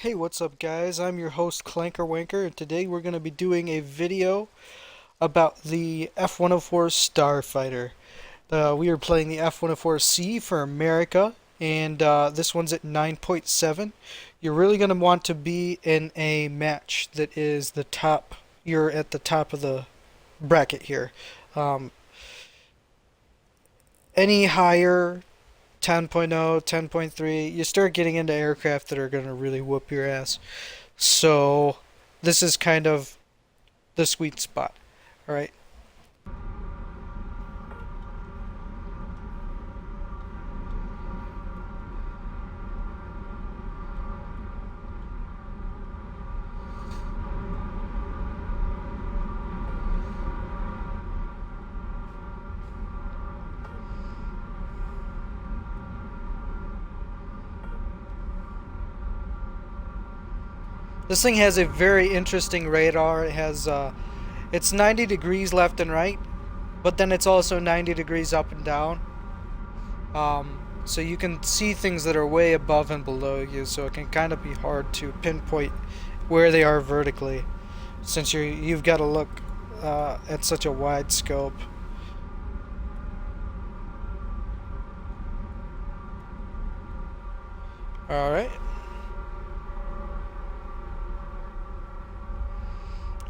Hey, what's up guys? I'm your host Clanker Wanker, and today we're going to be doing a video about the F-104 Starfighter. We are playing the F-104C for America, and this one's at 9.7. You're really going to want to be in a match that is the top. You're at the top of the bracket here. Um, any higher, 10.0, 10.3, you start getting into aircraft that are going to really whoop your ass. So this is kind of the sweet spot. All right. This thing has a very interesting radar. It has it's 90 degrees left and right, but then it's also 90 degrees up and down. So you can see things that are way above and below you, so it can kind of be hard to pinpoint where they are vertically, since you've got to look at such a wide scope. All right.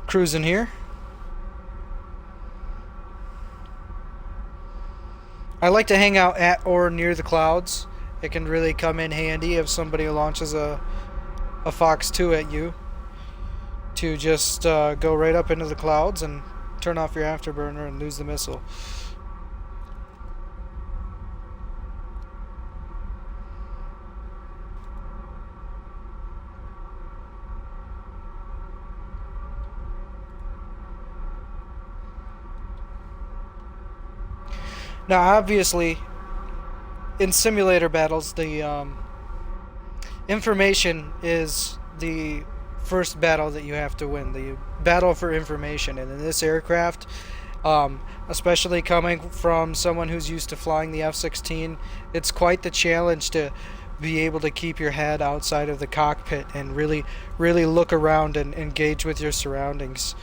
Cruising here. I like to hang out at or near the clouds. It can really come in handy if somebody launches a Fox 2 at you, to just go right up into the clouds and turn off your afterburner and lose the missile. Now, obviously, in simulator battles, the information is the first battle that you have to win. The battle for information. And in this aircraft, especially coming from someone who's used to flying the F-16, it's quite the challenge to be able to keep your head outside of the cockpit and really look around and engage with your surroundings.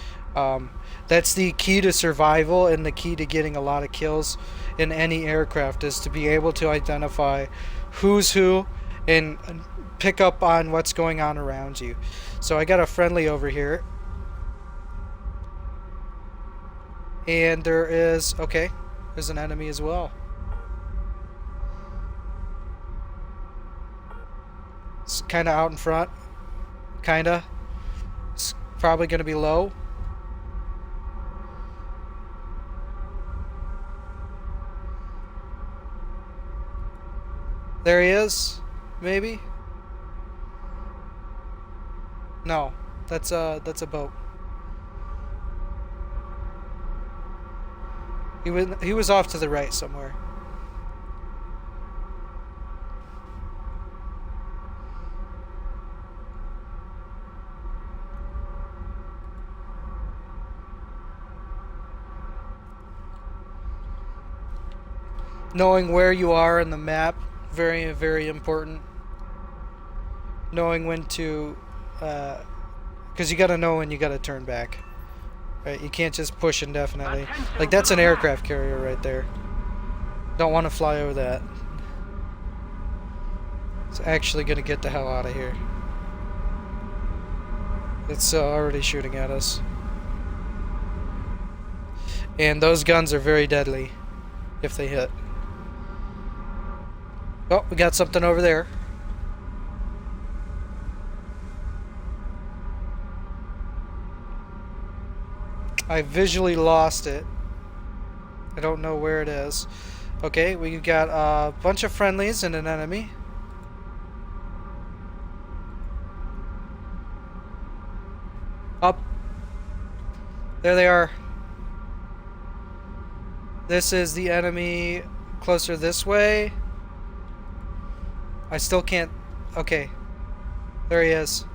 That's the key to survival and the key to getting a lot of kills in any aircraft, is to be able to identify who's who and pick up on what's going on around you. So I got a friendly over here, and there's an enemy as well. It's kind of out in front, kinda. It's probably gonna be low. There he is, maybe? No, that's a boat. He was off to the right somewhere. Knowing where you are in the map, very important. Knowing when to, because you gotta know when you gotta turn back. Right, you can't just push indefinitely. Like, that's an aircraft carrier right there. Don't want to fly over that. It's actually gonna get the hell out of here. It's already shooting at us. And those guns are very deadly if they hit. Oh, we got something over there. I visually lost it. I don't know where it is. Okay, we got a bunch of friendlies and an enemy. Up. There they are. This is the enemy closer this way. I still can't. Okay. There he is.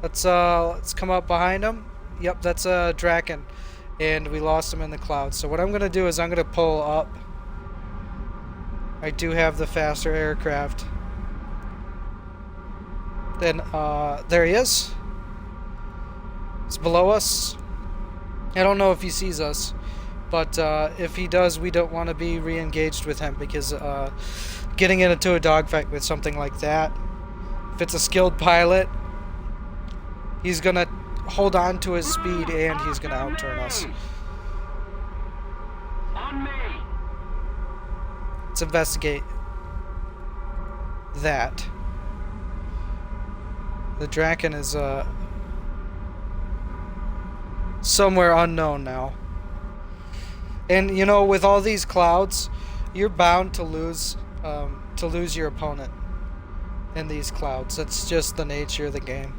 Let's come up behind him. Yep, that's a Draken. And we lost him in the clouds. So what I'm gonna do is I'm gonna pull up I do have the faster aircraft. Then, there he is. He's below us. I don't know if he sees us, but if he does, we don't want to be re-engaged with him because getting into a dogfight with something like that, if it's a skilled pilot, he's gonna hold on to his speed and he's gonna outturn us. Let's investigate that. The Draken is somewhere unknown now. And you know, with all these clouds, you're bound to lose your opponent in these clouds. That's just the nature of the game.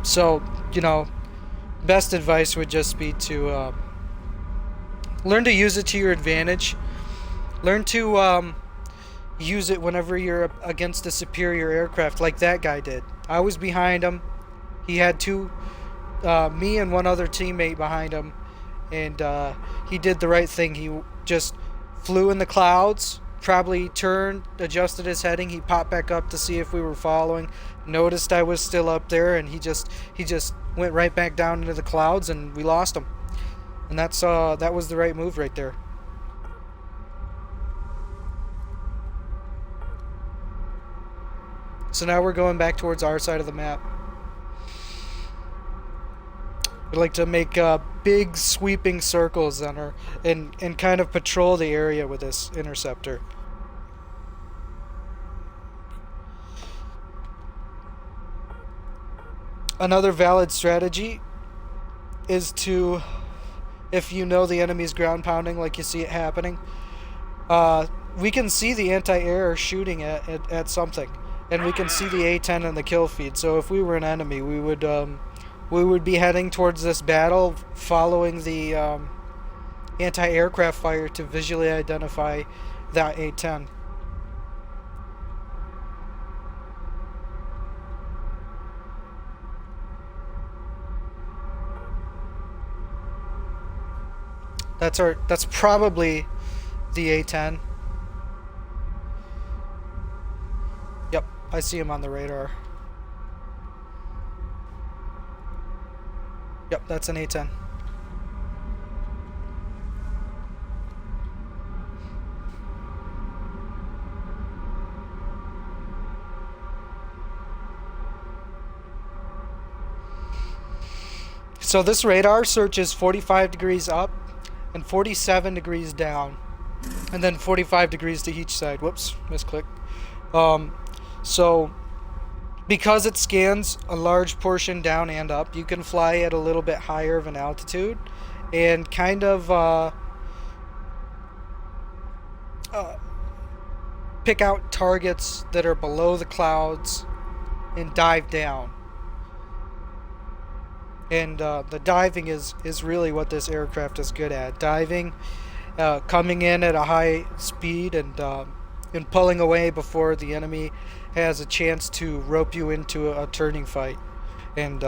So, you know, best advice would just be to learn to use it to your advantage. Learn to use it whenever you're against a superior aircraft, like that guy did. I was behind him. He had me and one other teammate behind him, and he did the right thing. He just flew in the clouds, probably turned, adjusted his heading. He popped back up to see if we were following, noticed I was still up there, and he just went right back down into the clouds, and we lost him. And that was the right move right there. So now we're going back towards our side of the map. We like to make big sweeping circles on and kind of patrol the area with this interceptor. Another valid strategy is to, if you know the enemy's ground pounding like you see it happening, we can see the anti-air shooting at something, and we can see the A-10 in the kill feed. So if we were an enemy, we would be heading towards this battle, following the anti-aircraft fire to visually identify that A-10. That's probably the A-10. Yep, I see him on the radar. Yep, that's an A-10. So this radar searches 45 degrees up and 47 degrees down, and then 45 degrees to each side. Whoops, misclick. So because it scans a large portion down and up, you can fly at a little bit higher of an altitude and kind of pick out targets that are below the clouds and dive down. And the diving is really what this aircraft is good at. Diving, coming in at a high speed, and pulling away before the enemy has a chance to rope you into a turning fight. And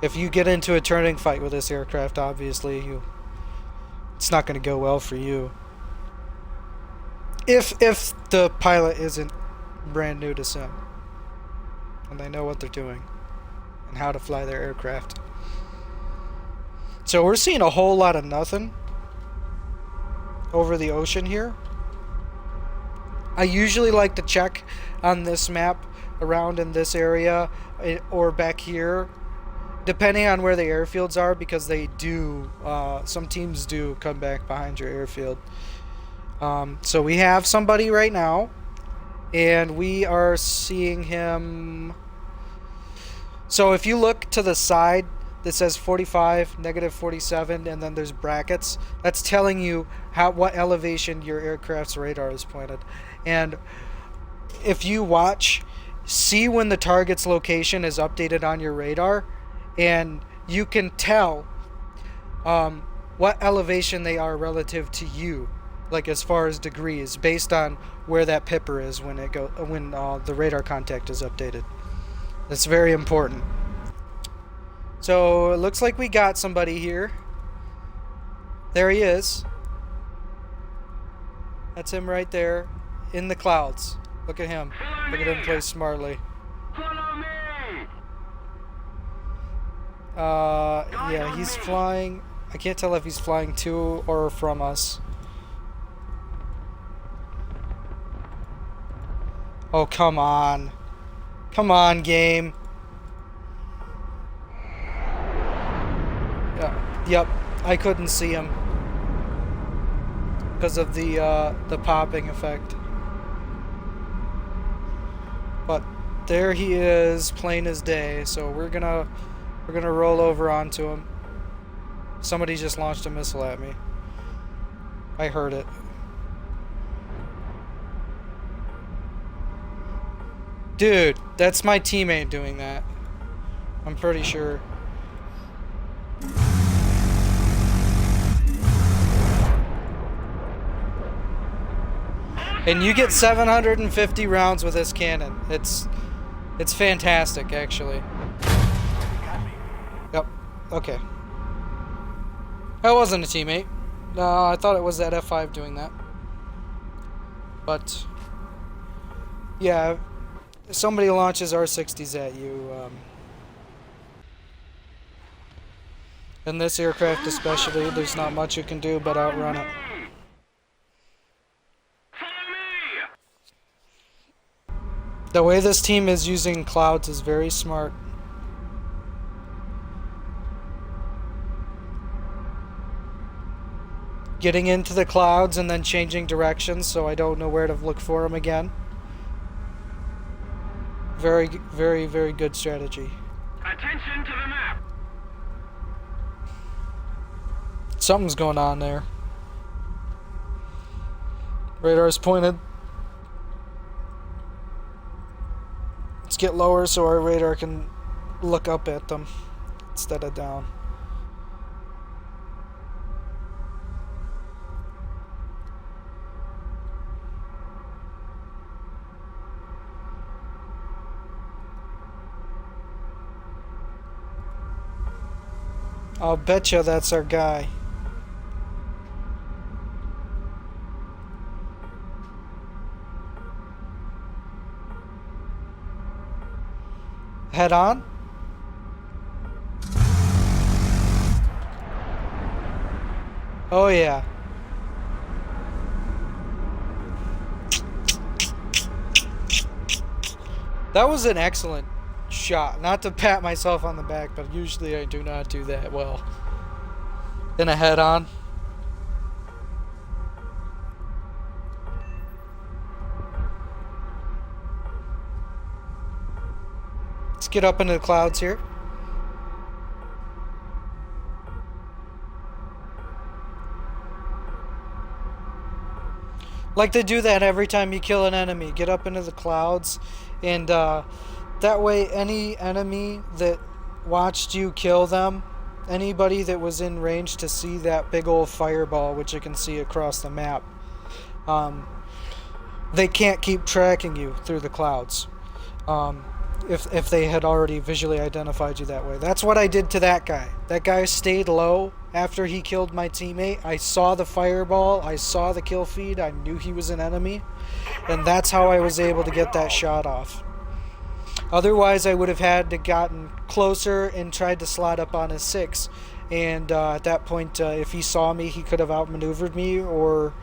if you get into a turning fight with this aircraft, obviously it's not going to go well for you. If the pilot isn't brand new to sim and they know what they're doing and how to fly their aircraft. So we're seeing a whole lot of nothing over the ocean here. I usually like to check on this map around in this area or back here, depending on where the airfields are, because they do, some teams do come back behind your airfield. So we have somebody right now, and we are seeing him. So if you look to the side that says 45, negative 47, and then there's brackets, that's telling you what elevation your aircraft's radar is pointed. And if you watch, see when the target's location is updated on your radar, and you can tell what elevation they are relative to you, like as far as degrees, based on where that pipper is when the radar contact is updated. That's very important. So it looks like we got somebody here. There he is. That's him right there in the clouds. Look at him. Look at him play smartly. Follow me! Yeah, he's flying. I can't tell if he's flying to or from us. Oh, come on. Come on, game. Yeah, yep, I couldn't see him because of the popping effect. But there he is, plain as day. So we're gonna roll over onto him. Somebody just launched a missile at me. I heard it. Dude, that's my teammate doing that. I'm pretty sure. And you get 750 rounds with this cannon. It's fantastic, actually. Yep. Okay. That wasn't a teammate. No, I thought it was that F5 doing that. But yeah, if somebody launches R60s at you, in this aircraft especially, there's not much you can do but outrun it. The way this team is using clouds is very smart. Getting into the clouds and then changing directions so I don't know where to look for them again. Very, very, very good strategy. Attention to the map. Something's going on there. Radar's pointed. Let's get lower so our radar can look up at them instead of down. I'll betcha that's our guy. Head on. Oh yeah. That was an excellent shot. Not to pat myself on the back, but usually I do not do that well. In a head-on. Let's get up into the clouds here. Like to do that every time you kill an enemy. Get up into the clouds, and that way any enemy that watched you kill them, anybody that was in range to see that big old fireball, which you can see across the map, they can't keep tracking you through the clouds. If they had already visually identified you that way. That's what I did to that guy. That guy stayed low after he killed my teammate. I saw the fireball, I saw the kill feed, I knew he was an enemy, and that's how I was able to get that shot off. Otherwise, I would have had to gotten closer and tried to slide up on his 6. And at that point, if he saw me, he could have outmaneuvered me or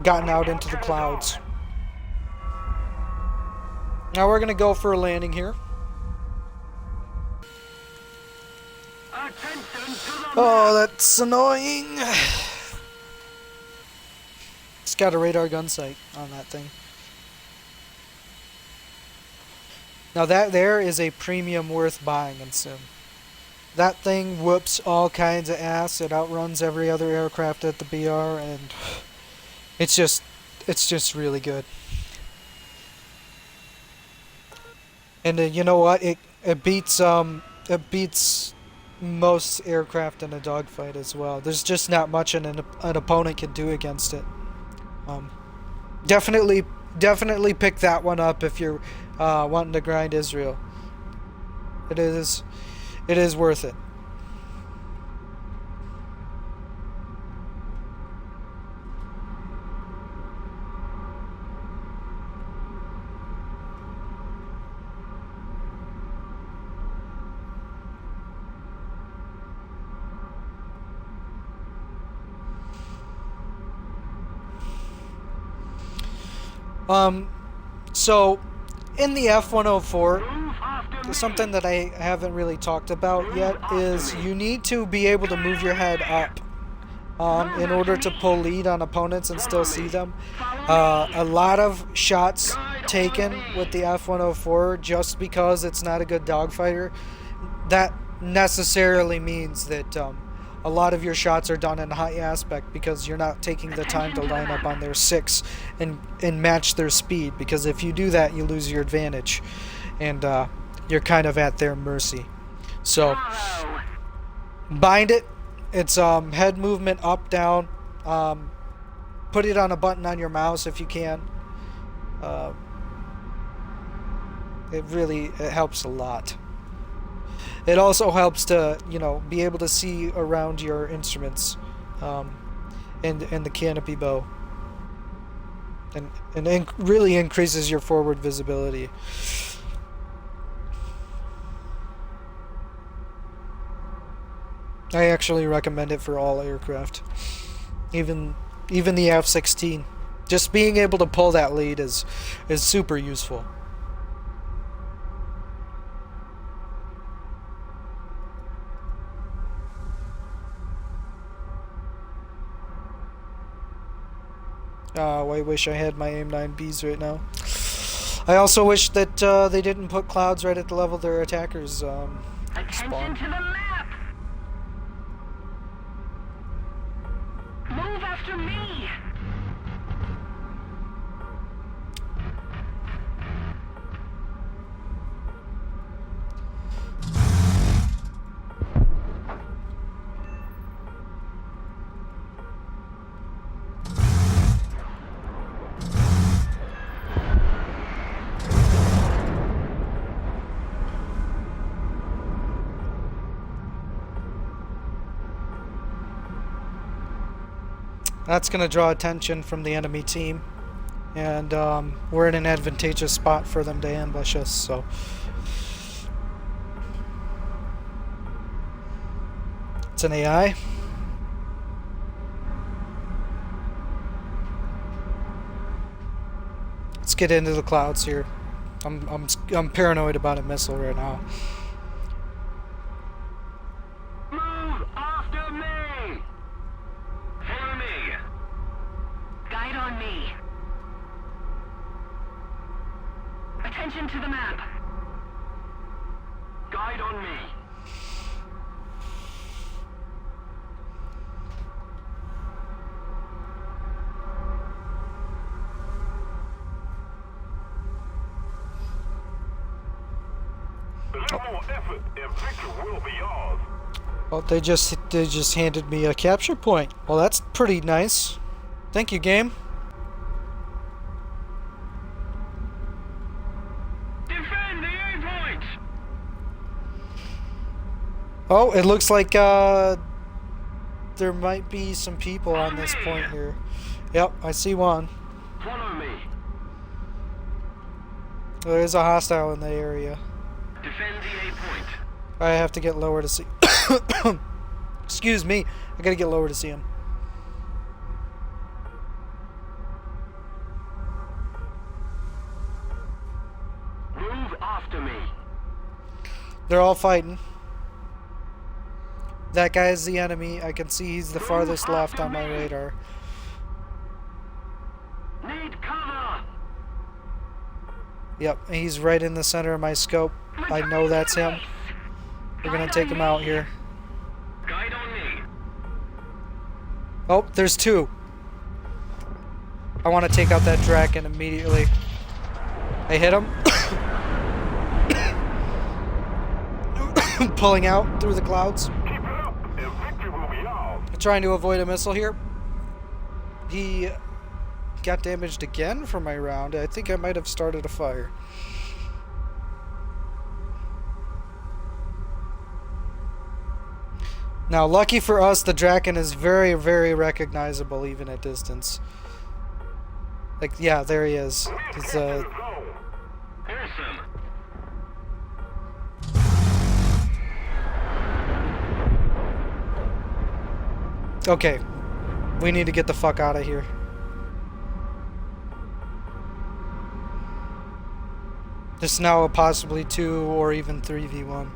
gotten out into the clouds. Now we're going to go for a landing here. Oh, that's annoying. It's got a radar gun sight on that thing. Now that there is a premium worth buying in Sim. That thing whoops all kinds of ass. It outruns every other aircraft at the BR, and it's just really good. And you know what? It beats most aircraft in a dogfight as well. There's just not much an opponent can do against it. Definitely pick that one up if you're wanting to grind Israel. It is worth it. So, in the F-104, Move after me. something that I haven't really talked about yet is you need to be able to move your head up in order to pull lead on opponents and still see them. A lot of shots taken with the F-104 just because it's not a good dogfighter, that necessarily means that a lot of your shots are done in high aspect because you're not taking the time to line up on their 6 and match their speed, because if you do that you lose your advantage and you're kind of at their mercy. So Follow. bind it. It's head movement up, down. Put it on a button on your mouse if you can. It helps a lot. It also helps to, be able to see around your instruments, and the canopy bow, and really increases your forward visibility. I actually recommend it for all aircraft, even the F-16. Just being able to pull that lead is super useful. I wish I had my AIM-9Bs right now. I also wish that they didn't put clouds right at the level their attackers Attention spawn. to the map. Move after me. That's going to draw attention from the enemy team, and we're in an advantageous spot for them to ambush us, so it's an AI. Let's get into the clouds here. I'm paranoid about a missile right now. Move after me. Follow me. Guide on me. Attention to the map. Guide on me. Little more effort and victory will be yours. Well, they just handed me a capture point. Well, that's pretty nice. Thank you, game. Defend the A point. Oh, it looks like there might be some people on this point here. Yep, I see one. Follow me. There is a hostile in the area. Defend the A point. I have to get lower to see. Excuse me. I gotta get lower to see him. Move after me. They're all fighting. That guy is the enemy. I can see he's the farthest left on my radar. Need cover. Yep, he's right in the center of my scope. I know that's him. We're gonna take him out here. Guide on me. Oh, there's two. I want to take out that Draken immediately. I hit him. Pulling out through the clouds. Keep it up and victory will be yours. Trying to avoid a missile here. He got damaged again from my round. I think I might have started a fire. Now, lucky for us, the Draken is very, very recognizable even at distance. Like, yeah, there he is. He's, Awesome. okay. We need to get the fuck out of here. There's now a possibly 2 or even 3v1.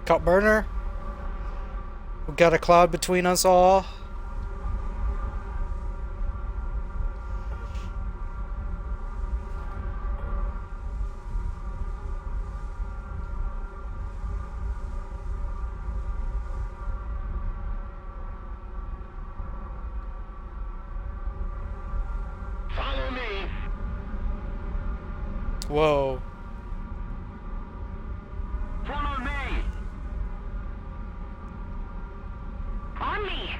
Cut burner. We got a cloud between us all. Follow me. Whoa. Follow me. On me.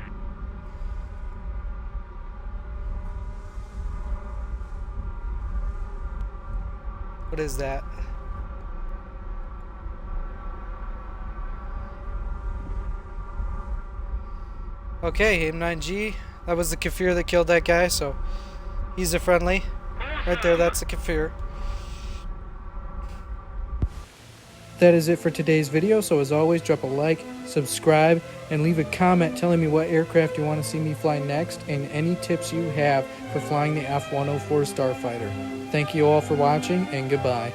What is that? Okay, AIM-9G. That was the Kafir that killed that guy, so he's a friendly. Right there, that's the Kafir. That is it for today's video, so as always, drop a like, subscribe, and leave a comment telling me what aircraft you want to see me fly next and any tips you have for flying the F-104 Starfighter. Thank you all for watching, and goodbye.